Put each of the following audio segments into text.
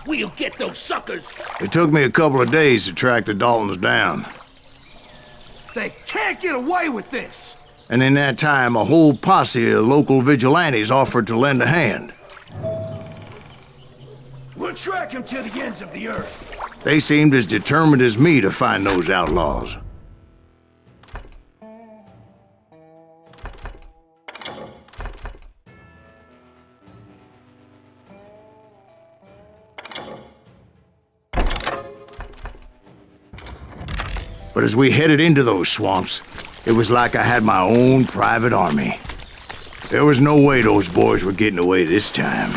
We'll get those suckers! It took me a couple of days to track the Daltons down. They can't get away with this! And in that time, a whole posse of local vigilantes offered to lend a hand. We'll track him to the ends of the earth. They seemed as determined as me to find those outlaws. But as we headed into those swamps, it was like I had my own private army. There was no way those boys were getting away this time.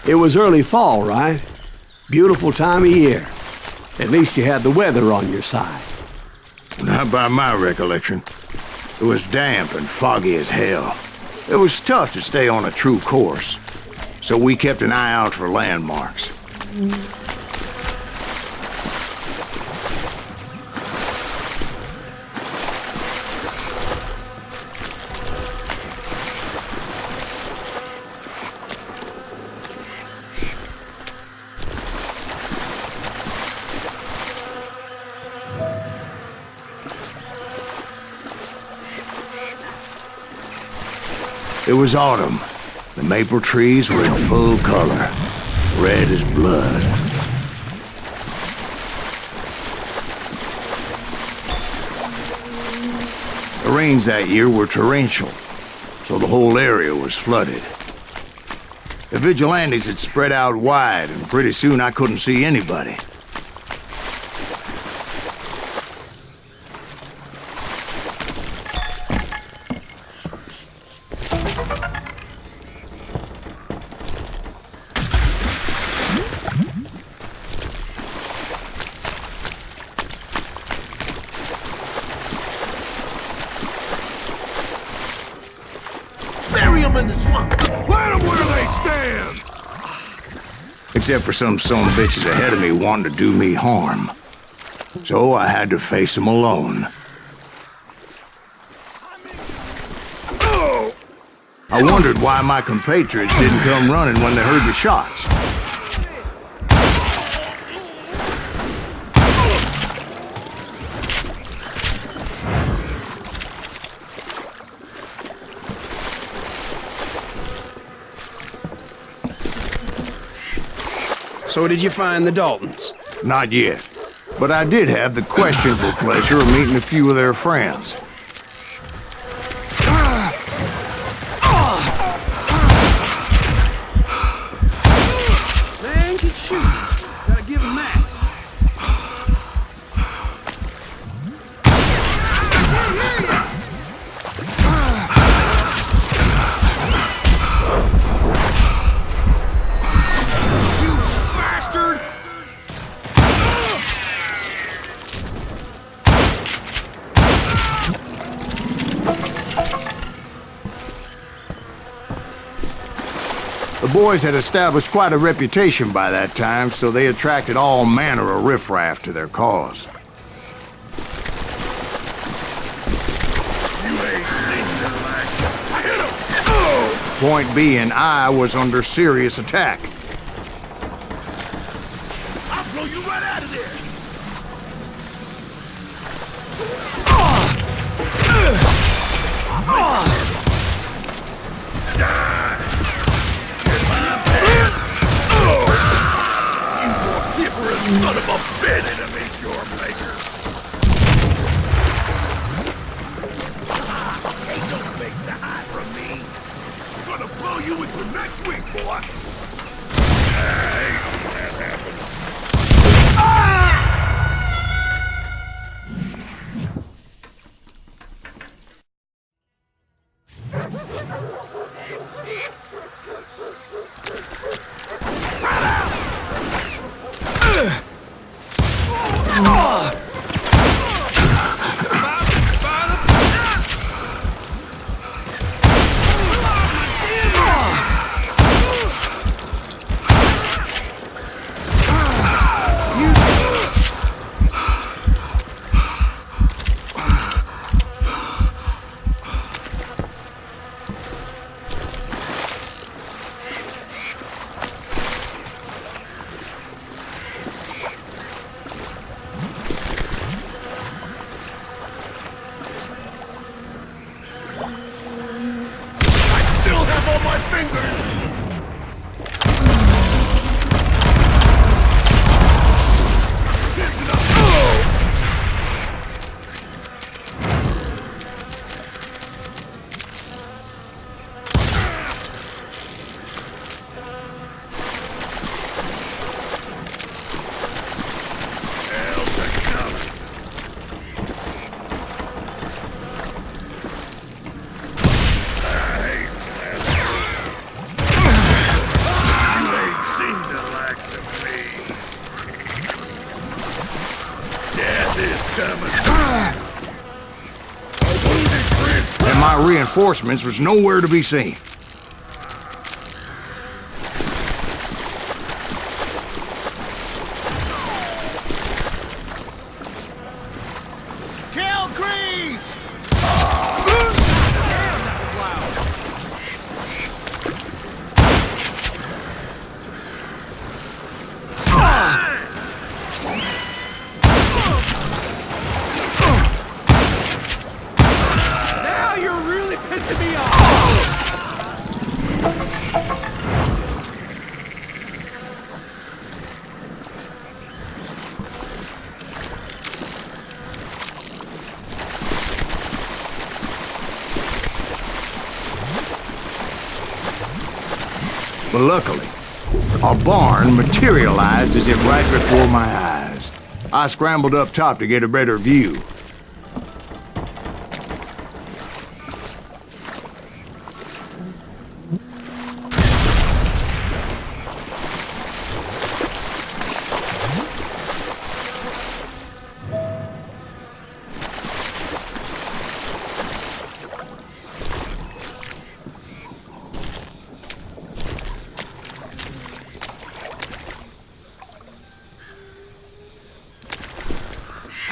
It was early fall, right? Beautiful time of year. At least you had the weather on your side. Not by my recollection. It was damp and foggy as hell. It was tough to stay on a true course, so we kept an eye out for landmarks. It was autumn. The maple trees were in full color, red as blood. The rains that year were torrential, so the whole area was flooded. The vigilantes had spread out wide, and pretty soon I couldn't see anybody. In the swamp. Let them where they stand! Except for some son of bitches ahead of me wanting to do me harm. So I had to face them alone. I wondered why my compatriots didn't come running when they heard the shots. So did you find the Daltons? Not yet. But I did have the questionable pleasure of meeting a few of their friends. Man, keep shooting. Gotta give him that. The boys had established quite a reputation by that time, so they attracted all manner of riffraff to their cause. You ain't seen them action. I hit him! Point being, I was under serious attack. I'll blow you right out of there! Son of a bitch! Enemy your maker! Ain't no place to hide from me! I'm gonna blow you into next week, boy! Ain't that happen. And my reinforcements was nowhere to be seen. Kill Greaves! Now you're really pissing me off! But luckily, a barn materialized as if right before my eyes. I scrambled up top to get a better view.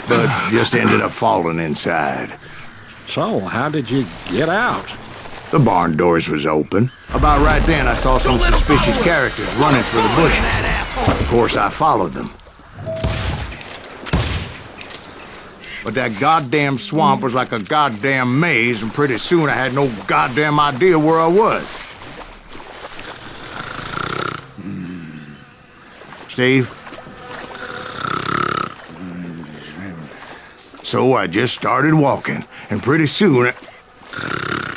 But just ended up falling inside. So, how did you get out? The barn doors was open. About right then, I saw some suspicious characters running for the bushes. Of course, I followed them. But that goddamn swamp was like a goddamn maze, and pretty soon I had no goddamn idea where I was. Steve? So I just started walking, and pretty soon...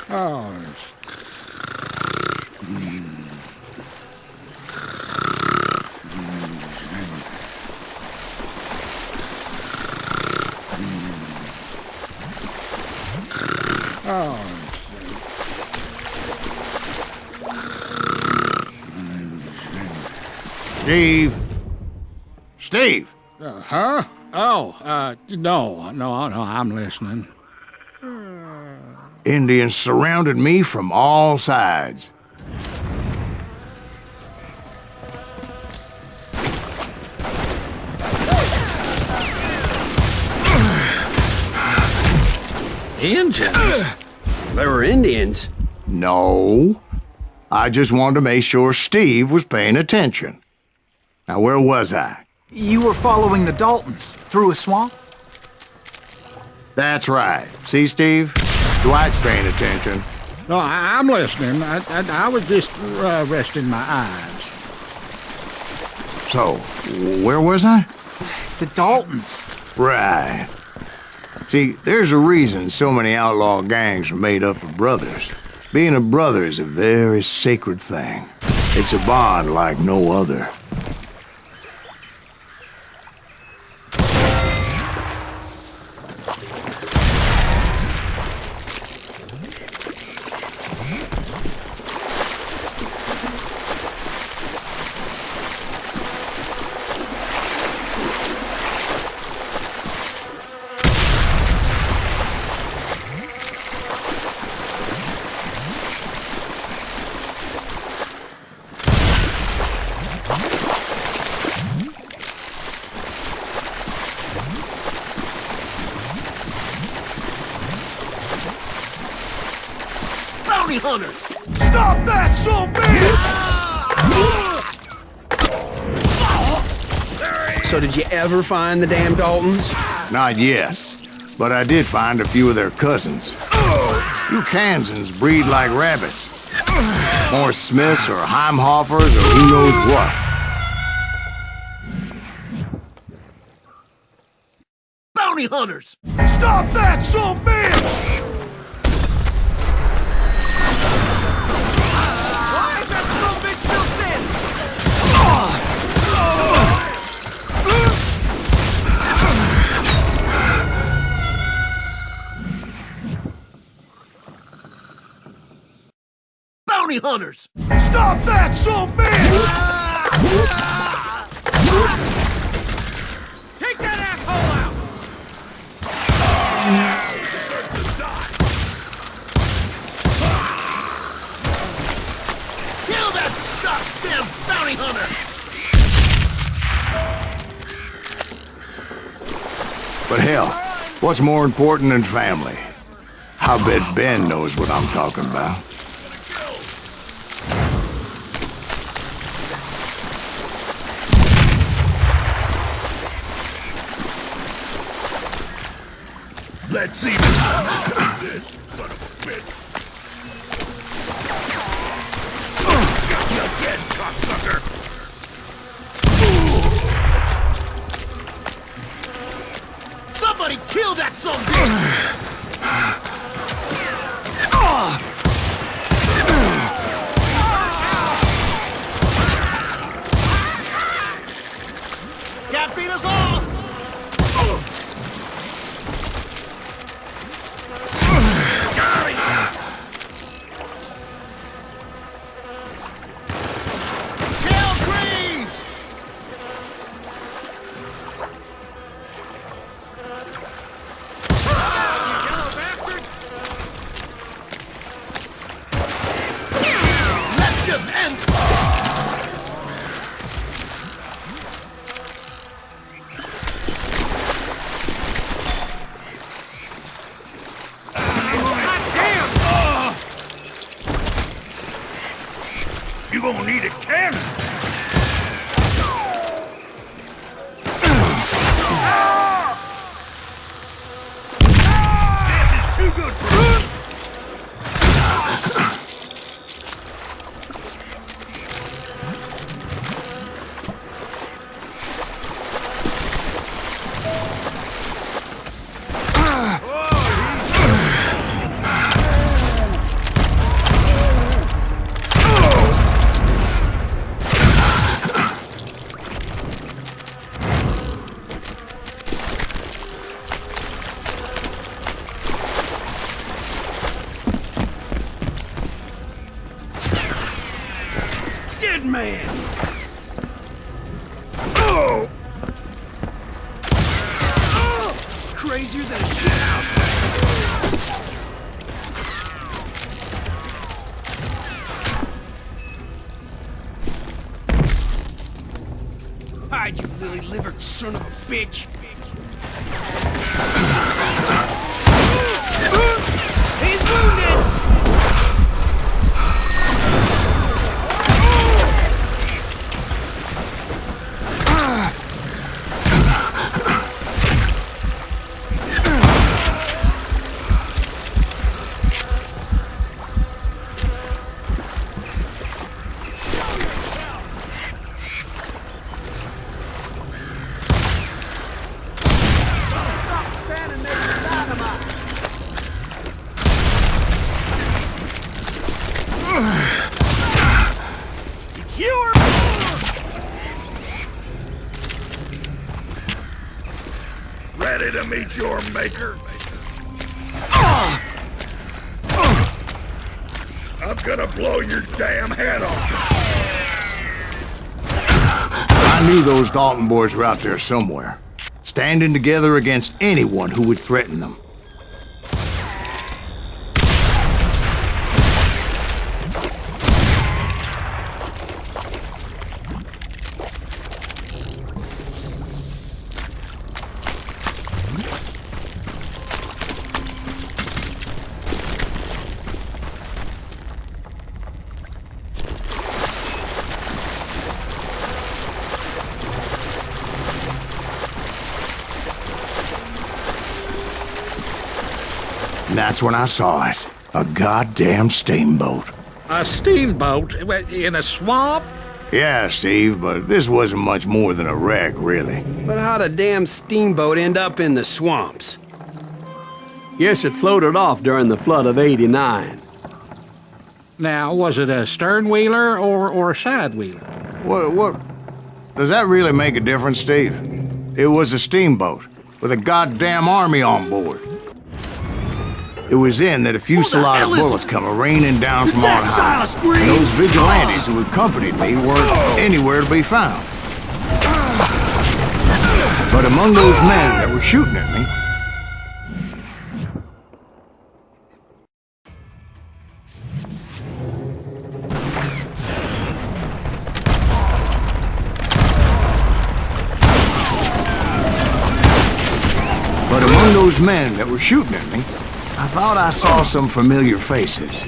Oh, Steve? Steve! huh? Oh, no, I'm listening. Indians surrounded me from all sides. Indians? They were Indians. No. I just wanted to make sure Steve was paying attention. Now, where was I? You were following the Daltons through a swamp? That's right. See, Steve? Dwight's paying attention. No, I'm listening. I was just resting my eyes. So, where was I? The Daltons. Right. See, there's a reason so many outlaw gangs are made up of brothers. Being a brother is a very sacred thing. It's a bond like no other. Bounty hunters! Stop that, son bitch! So did you ever find the damn Daltons? Not yet, but I did find a few of their cousins. You Kansans breed like rabbits. More Smiths or Heimhoffers or who knows what. Bounty hunters! Stop that, son bitch! Why is that son bitch still standing? Bounty hunters! Stop that, son bitch! Take that asshole out! But hell, what's more important than family? I bet Ben knows what I'm talking about. Let's see this son of a bitch. Got you again, cocksucker. Somebody kill that son of a bitch! Can't beat us all! You gonna need a cannon. This is too good for me. Man! Oh! It's crazier than a shit house. Hide, you lily-livered son of a bitch! He's wounded! Ready to meet your maker? I'm gonna blow your damn head off. I knew those Dalton boys were out there somewhere, standing together against anyone who would threaten them. And that's when I saw it. A goddamn steamboat. A steamboat in a swamp? Yeah, Steve, but this wasn't much more than a wreck, really. But how'd a damn steamboat end up in the swamps? Yes, it floated off during the flood of '89. Now, was it a stern-wheeler or a side-wheeler? What? Does that really make a difference, Steve? It was a steamboat with a goddamn army on board. It was then that a fusillade of bullets come raining down from on high. And those vigilantes who accompanied me weren't anywhere to be found. But among those men that were shooting at me, those men that were shooting at me, I thought I saw some familiar faces.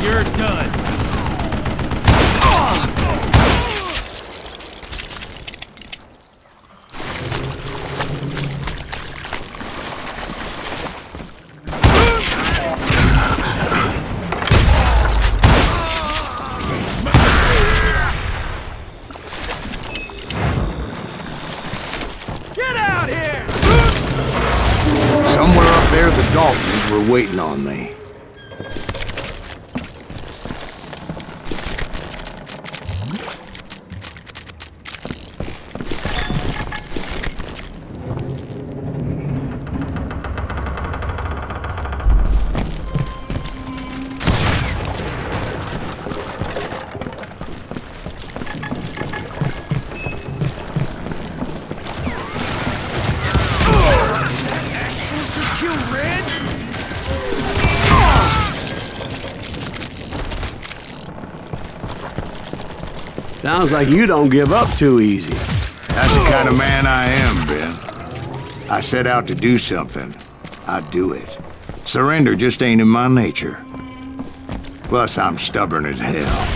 You're done. Get out here! Somewhere up there, the Daltons were waiting on me. Sounds like you don't give up too easy. That's the kind of man I am, Ben. I set out to do something. I do it. Surrender just ain't in my nature. Plus, I'm stubborn as hell.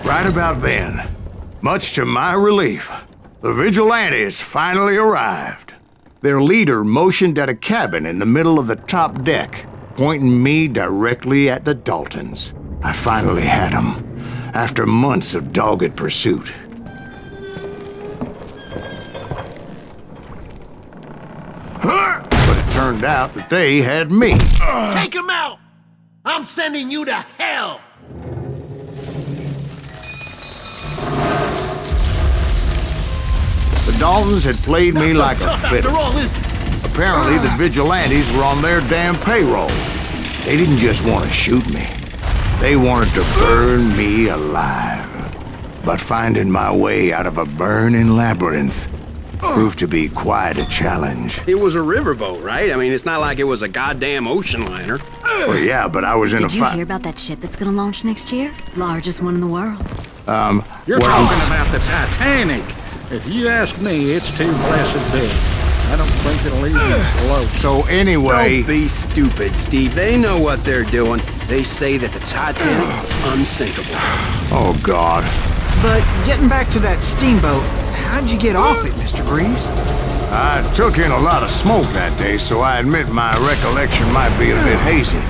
Right about then, much to my relief, the vigilantes finally arrived. Their leader motioned at a cabin in the middle of the top deck, pointing me directly at the Daltons. I finally had them, after months of dogged pursuit. But it turned out that they had me. Take him out! I'm sending you to hell! The Daltons had played me Not so like a tough fiddle. after all, is it? Apparently, the vigilantes were on their damn payroll. They didn't just want to shoot me. They wanted to burn me alive. But finding my way out of a burning labyrinth proved to be quite a challenge. It was a riverboat, right? I mean, it's not like it was a goddamn ocean liner. Well, yeah, but I was in Did a you fight. hear about that ship that's gonna launch next year? Largest one in the world. You're well, talking about the Titanic. If you ask me, it's too blessed big. I don't think it'll even float. So anyway, Don't be stupid, Steve. They know what they're doing. They say that the Titanic is unsinkable. oh God. But getting back to that steamboat, how'd you get off it, Mr. Greaves? I took in a lot of smoke that day, so I admit my recollection might be a bit hazy.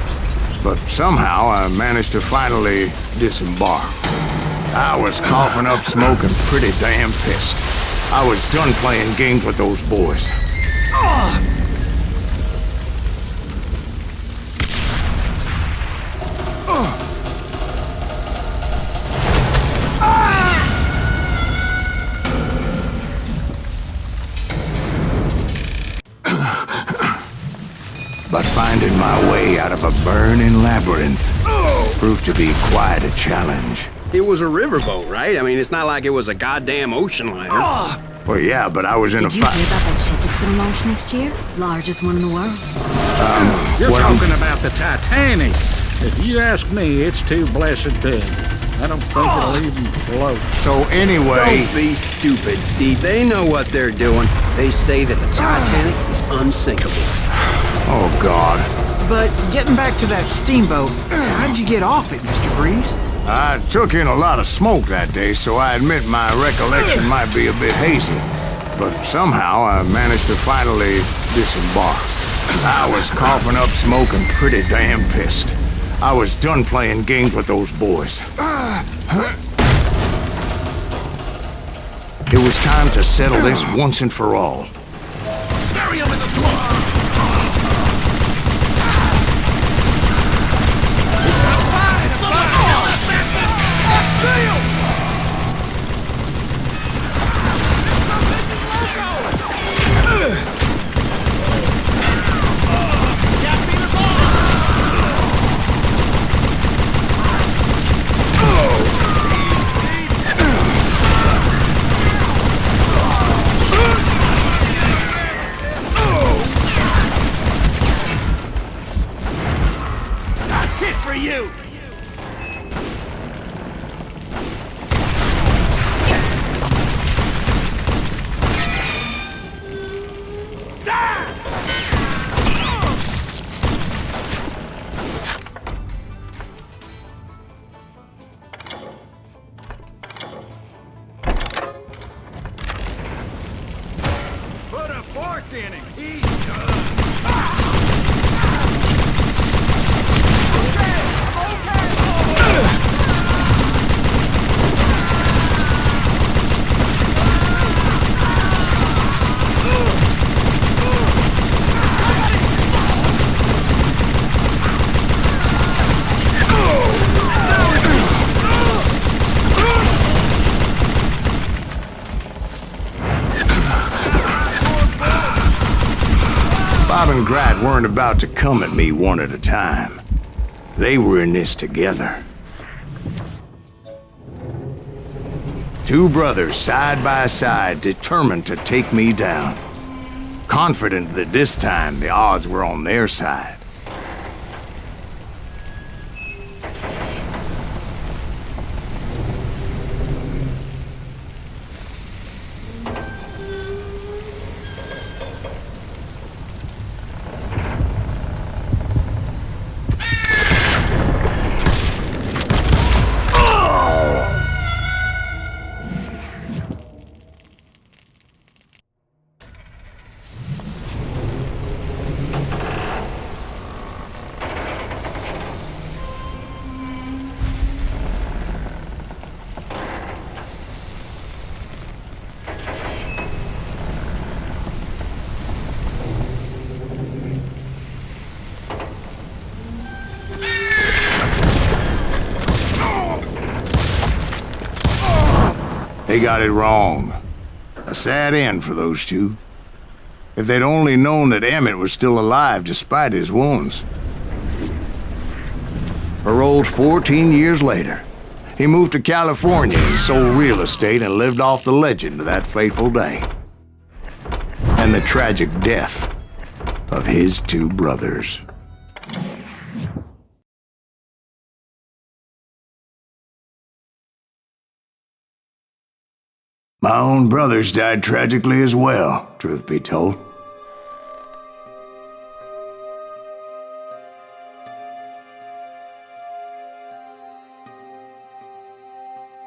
But somehow I managed to finally disembark. I was coughing up smoke and pretty damn pissed. I was done playing games with those boys. But finding my way out of a burning labyrinth proved to be quite a challenge. It was a riverboat, right? I mean, it's not like it was a goddamn ocean liner. Well, yeah, but I was in Did a you fight. hear about that ship that's gonna launch next year? Largest one in the world. You're What I'm- talking about the Titanic. If you ask me, it's too blessed big. I don't think it'll even float. So anyway, Don't be stupid, Steve. They know what they're doing. They say that the Titanic is unsinkable. oh God, But getting back to that steamboat, how'd you get off it, Mr. Greaves? I took in a lot of smoke that day, so I admit my recollection might be a bit hazy. But somehow I managed to finally disembark. I was coughing up smoke and pretty damn pissed. I was done playing games with those boys. It was time to settle this once and for all. Bury him in the swamp! That's it for you! Put a fork in him! He's done! Bob and Grat weren't about to come at me one at a time. They were in this together. Two brothers side by side, determined to take me down. Confident that this time the odds were on their side. They got it wrong. A sad end for those two. If they'd only known that Emmett was still alive despite his wounds. Paroled 14 years later, he moved to California and sold real estate and lived off the legend of that fateful day. And the tragic death of his two brothers. My own brothers died tragically as well, truth be told.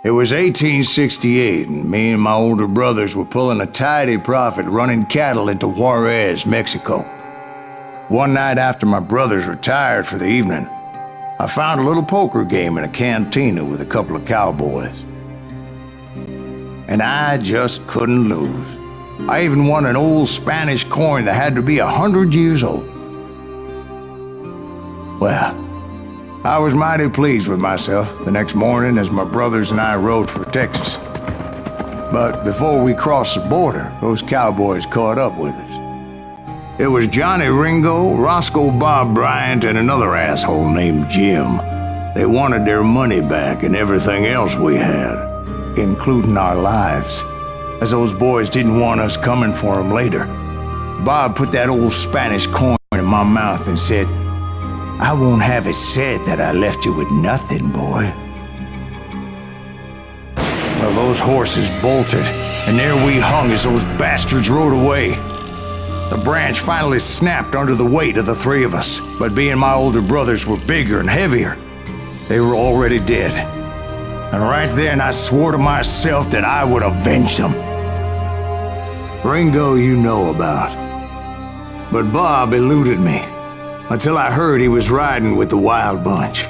It was 1868, and me and my older brothers were pulling a tidy profit running cattle into Juarez, Mexico. One night after my brothers retired for the evening, I found a little poker game in a cantina with a couple of cowboys. And I just couldn't lose. I even won an old Spanish coin that had to be 100 years old. Well, I was mighty pleased with myself the next morning as my brothers and I rode for Texas. But before we crossed the border, those cowboys caught up with us. It was Johnny Ringo, Roscoe Bob Bryant, and another asshole named Jim. They wanted their money back and everything else we had, including our lives, as those boys didn't want us coming for them later. Bob put that old Spanish coin in my mouth and said, "I won't have it said that I left you with nothing, boy." Well, those horses bolted, and there we hung as those bastards rode away. The branch finally snapped under the weight of the three of us, but being my older brothers were bigger and heavier, they were already dead. And right then I swore to myself that I would avenge them. Ringo you know about. But Bob eluded me, until I heard he was riding with the Wild Bunch.